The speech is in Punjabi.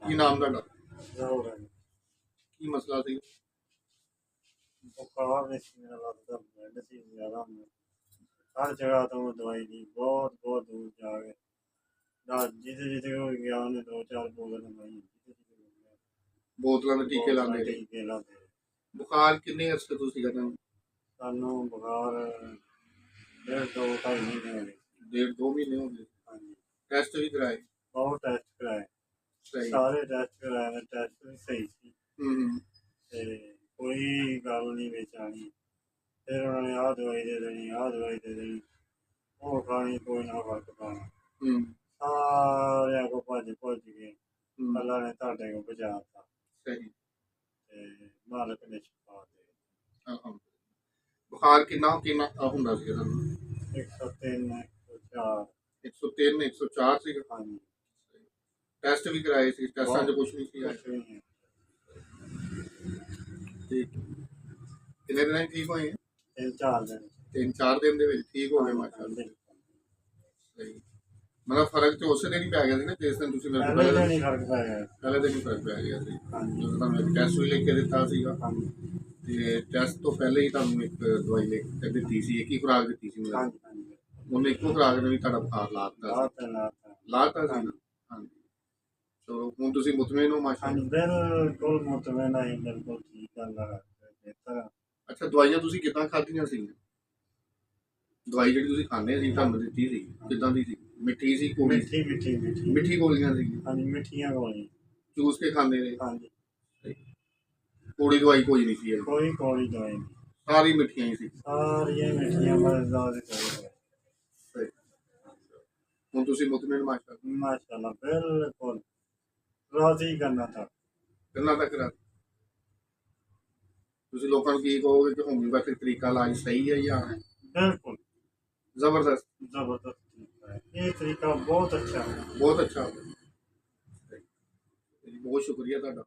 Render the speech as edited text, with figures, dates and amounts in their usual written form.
ਕੀ ਨਾਮ ਤੁਹਾਡਾ? ਜ਼ਰੂਰ ਹੈ। ਕੀ ਮਸਲਾ ਸੀ? ਬੁਖਾਰ ਨਹੀਂ ਸੀ ਮੇਰਾ ਲੱਗਦਾ, ਬਲੱਡ ਸੀ ਜ਼ਿਆਦਾ ਹੁੰਦਾ। ਹਰ ਜਗ੍ਹਾ ਤੋਂ ਦਵਾਈ ਦੀ ਬਹੁਤ ਬਹੁਤ ਦੂਰ ਜਾ ਕੇ ਜਿੱਥੇ ਜਿੱਥੇ ਕੋਈ ਗਿਆ ਉਹਨੇ 2-4 ਬੋਤਲ ਦਵਾਈ ਜਿੱਥੇ ਜਿੱਥੇ ਗਿਆ ਬੋਤਲਾਂ ਦੇ ਟੀਕੇ ਲਾਉਂਦੇ ਰਹੇ। ਟੀਕੇ ਲਾਉਂਦੇ ਰਹੇ। ਬੁਖਾਰ ਕਿੰਨੇ ਅਰਸੇ ਤੋਂ ਸੀਗਾ ਤੁਹਾਨੂੰ? ਸਾਨੂੰ ਬੁਖਾਰ 1.5-2-2.5 ਮਹੀਨੇ ਹੋ ਗਏ। 1.5-2 ਮਹੀਨੇ ਹੋ ਗਏ। ਹਾਂਜੀ, ਟੈਸਟ ਵੀ ਕਰਾਏ? ਬਹੁਤ ਟੈਸਟ ਕਰਾਏ, ਸਹੀ। ਸਾਰੇ ਟੈਸਟ ਕਰਾਏ, ਟੈਸਟ ਵੀ ਸਹੀ ਸੀ ਹੂੰ। ਤੇ ਕੋਈ ਗੱਲ ਨਹੀਂ ਵਿੱਚ ਆਣੀ। ਫਿਰ ਉਹਨਾਂ ਨੇ ਆਹ ਦਵਾਈ ਦੇ ਦੇਣੀ, ਆਹ ਦਵਾਈ ਦੇ ਦੇਣੀ, ਉਹ ਖਾਣੀ, ਕੋਈ ਨਾ ਫਰਕ ਪੈਣਾ। ਹੂੰ। ਸਾਰਿਆਂ ਕੋਲ ਭੱਜ ਕੇ ਅੱਲਾ ਨੇ ਤੁਹਾਡੇ ਕੋਲ ਪਹੁੰਚਾਤਾ। ਸਹੀ। ਤੇ ਮਾਲਕ ਨੇ ਸ਼ਿਫਾ ਦੇ। ਬੁਖਾਰ ਕਿੰਨਾ ਕਿੰਨਾ ਹੁੰਦਾ ਸੀ ਤੁਹਾਨੂੰ? 103, 104। 103 104 ਸੀਗਾ। ਹਾਂਜੀ, ਟੈਸਟ ਵੀ ਕਰਾਏ ਸੀ? ਟੈਸਟਾਂ 'ਚ ਕੁਛ ਨਹੀਂ ਸੀ ਆਇਆ? ਕੁਛ ਵੀ ਨਹੀਂ। ਠੀਕ। ਕਿੰਨੇ ਦਿਨਾਂ 'ਚ ਠੀਕ ਹੋਏ? 3-4 ਦਿਨ। 3-4 ਦਿਨ ਦੇ ਵਿੱਚ ਠੀਕ ਹੋ ਗਏ ਮਾਸ਼ਾਅੱਲਾ। ਸਹੀ। ਮਤਲਬ ਫਰਕ ਤੇ ਉਸੇ ਦਿਨ ਹੀ ਪੈ ਗਿਆ ਸੀ ਨਾ ਜਿਸ ਦਿਨ ਤੁਸੀਂ ਮੇਰੇ ਪਹਿਲੇ ਦਿਨ ਹੀ ਫਰਕ ਪੈ ਗਿਆ। ਪਹਿਲੇ ਦਿਨ ਹੀ ਫਰਕ ਪੈ ਗਿਆ ਸੀ। ਹਾਂਜੀ, ਜਦੋਂ ਤੁਹਾਨੂੰ ਇੱਕ ਟੈਸਟ ਵੀ ਲਿਖ ਕੇ ਦਿੱਤਾ ਸੀਗਾ ਹਾਂਜੀ, ਤੇ ਟੈਸਟ ਤੋਂ ਪਹਿਲੇ ਹੀ ਤੁਹਾਨੂੰ ਇੱਕ ਦਵਾਈ ਲਿਖ ਕੇ ਦਿੱਤੀ ਸੀ, ਇੱਕ ਹੀ ਖੁਰਾਕ ਦਿੱਤੀ ਸੀ ਮੈਨੂੰ। ਹਾਂਜੀ, ਹਾਂਜੀ। ਉਹਨੇ ਇੱਕੋ ਖੁਰਾਕ ਨੇ ਵੀ ਤੁਹਾਡਾ ਬੁਖਾਰ ਲਾ ਦਿੱਤਾ ਸੀ। ਲਾਤਾ ਸੀ। ਹਾਂਜੀ। ਚਲੋ ਹੁਣ ਤੁਸੀਂ ਮੁਤਮਿਨ ਹੋ ਮਾਸ਼ਾਅੱਲਾ? ਹਾਂਜੀ, ਬਿਲਕੁਲ ਮੁਤਮਿਨ ਹੈ, ਬਿਲਕੁਲ ਠੀਕ ਗੱਲ ਹੈ, ਬਿਹਤਰ ਹੈ। ਅੱਛਾ, ਦਵਾਈਆਂ ਤੁਸੀਂ ਕਿੱਦਾਂ ਖਾਧੀਆਂ ਸੀ? ਦਵਾਈ ਜਿਹੜੀ ਤੁਸੀਂ ਖਾਂਦੇ ਸੀ ਤੁਹਾਨੂੰ ਦਿੱਤੀ ਸੀ ਕਿੱਦਾਂ ਦੀ ਸੀ? ਮਿੱਠੀ ਸੀ ਕੋੜੀ? ਮਿੱਠੀ ਮਿੱਠੀ ਮਿੱਠੀ ਮਿੱਠੀ ਗੋਲੀਆਂ ਸੀ? ਹਾਂਜੀ, ਮਿੱਠੀਆਂ ਗੋਲੀਆਂ। ਚੂਸ ਕੇ ਖਾਂਦੇ ਨੇ? ਹਾਂਜੀ, ਕੋੜੀ ਦਵਾਈ ਕੋਈ ਨਹੀਂ ਸੀ? ਕੋਈ ਕੋਲੀ ਦਵਾਈ ਨਹੀਂ, ਸਾਰੀ ਮਿੱਠੀਆਂ ਹੀ ਸੀ? ਸਾਰੀਆਂ ਮਿੱਠੀਆਂ ਮਜ਼ੇਦਾਰ ਦੇ। ਹੁਣ ਤੁਸੀਂ ਮੁਤਮਿਨ ਮਾਸ਼ਾਅੱਲਾ? ਮਾਸ਼ਾਅੱਲਾ, ਬਿਲਕੁਲ ਰਾਜ਼ੀ ਕਰਨਾ था। ਕਿੰਨਾ ਤੱਕ ਰਾਤ ਤੁਸੀਂ ਲੋਕਾਂ ਨੂੰ ਕੀ ਕਹੋਗੇ ਕਿ ਹੋਮਿਓਪੈਥਿਕ ਤਰੀਕਾ ਇਲਾਜ ਸਹੀ ਹੈ ਜਾਂ? बिल्कुल ਜ਼ਬਰਦਸਤ? जबरदस्त तरीका है, ये तरीका बहुत अच्छा है। ਬਹੁਤ ਅੱਛਾ। ਬਹੁਤ ਸ਼ੁਕਰੀਆ ਤੁਹਾਡਾ।